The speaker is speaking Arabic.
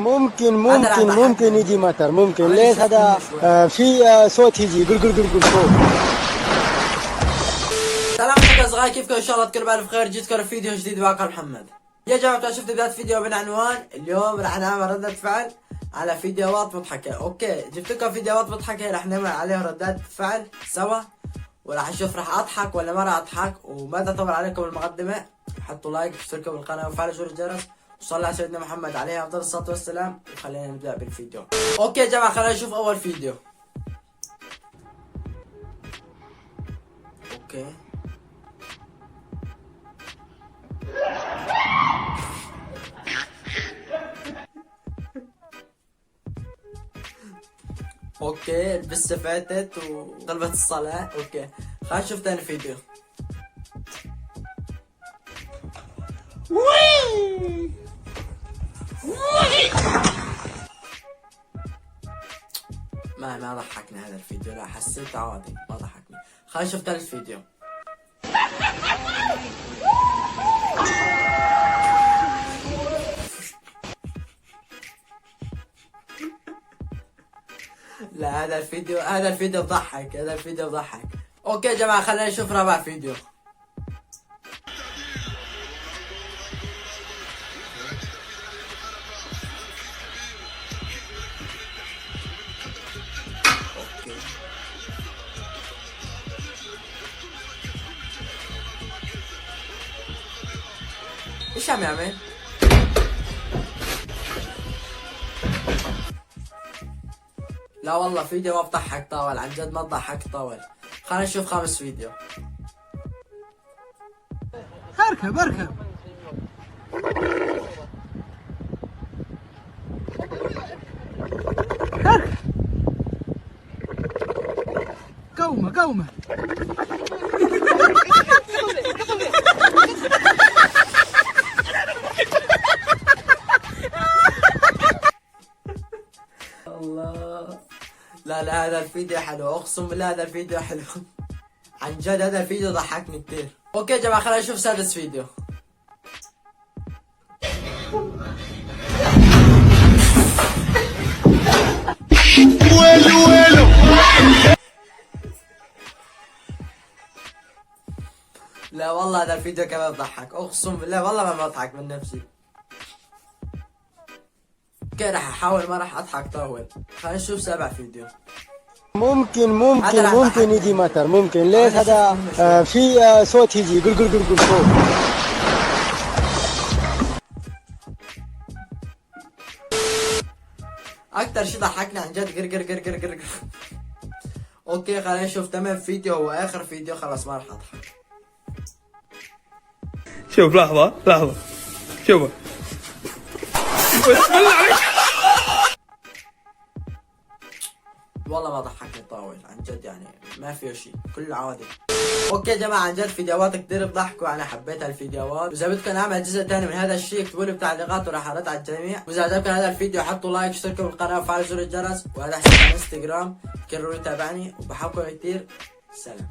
ممكن يجي مطر، ممكن. ليش هذا في صوت يجي قل قل قل قل فوق. سلام عليكم يا صغار، كيفكم؟ ان شاء الله تكونوا بألف خير. جيتكم فيديو جديد معكم محمد. يا جماعة شفت بداية فيديو بعنوان اليوم راح نعمل ردة فعل على فيديوهات مضحكة. اوكي، جبت لكم فيديوهات مضحكة راح نعمل عليها ردات فعل سوا، وراح نشوف راح اضحك ولا ما راح اضحك. وما تطول عليكم المقدمة، حطوا لايك واشتركوا بالقناة وفعلوا زر الجرس وصلوا على سيدنا محمد عليه افضل الصلاة والسلام. وخلينا نبدأ بالفيديو. اوكي يا جماعة، خلينا نشوف اول فيديو. اوكي اوكي، البسة فاتت وقلبت الصلاة. اوكي، خلينا نشوف ثاني فيديو. ما ضحكني هذا الفيديو، لا حسيت عادي ما ضحكني. خلينا نشوف ثالث فيديو. لا هذا الفيديو بضحك، هذا الفيديو بضحك. اوكي يا جماعة، خلينا نشوف رابع فيديو. اوكي ايش عم يعمل؟ لا والله فيديو ما بضحك طاول، عن جد ما بضحك طاول. خلينا نشوف خامس فيديو. اركب قومه الله، لا هذا الفيديو حلو، اقسم بالله هذا الفيديو حلو. عن جد هذا الفيديو ضحكني كثير. اوكي يا جماعة، خلينا نشوف سادس فيديو. لا والله هذا الفيديو كمان بضحك، اقسم بالله والله ما بضحك من نفسي. اوكي، راح احاول ما راح اضحك طول. خلينا نشوف سابع فيديو. ممكن يجي مطر، ممكن. ليش هذا في صوت يجي قل قل قل قل فوق. اكتر شي ضحكني عن جد قر قر قر قر قر. اوكي، خلينا نشوف تمام فيديو، هو اخر فيديو، خلاص ما راح اضحك. شوف لحظة شوف. بسم الله عليك. والله ما ضحكني طاول، عن جد يعني ما فيه شيء، كله عادي. اوكي يا جماعه، عن جد فيديوهات كثير بضحكوا، انا حبيت هالفيديوهات. واذا بدكم اعمل جزء ثاني من هذا الشيء اكتبوا لي بالتعليقات وراح ارد على الجميع. واذا عجبكم هذا الفيديو حطوا لايك، اشتركوا بالقناه وفعلوا زر الجرس. وهذا حسابي على انستغرام، كرروا تابعني وبحبكم كثير. سلام.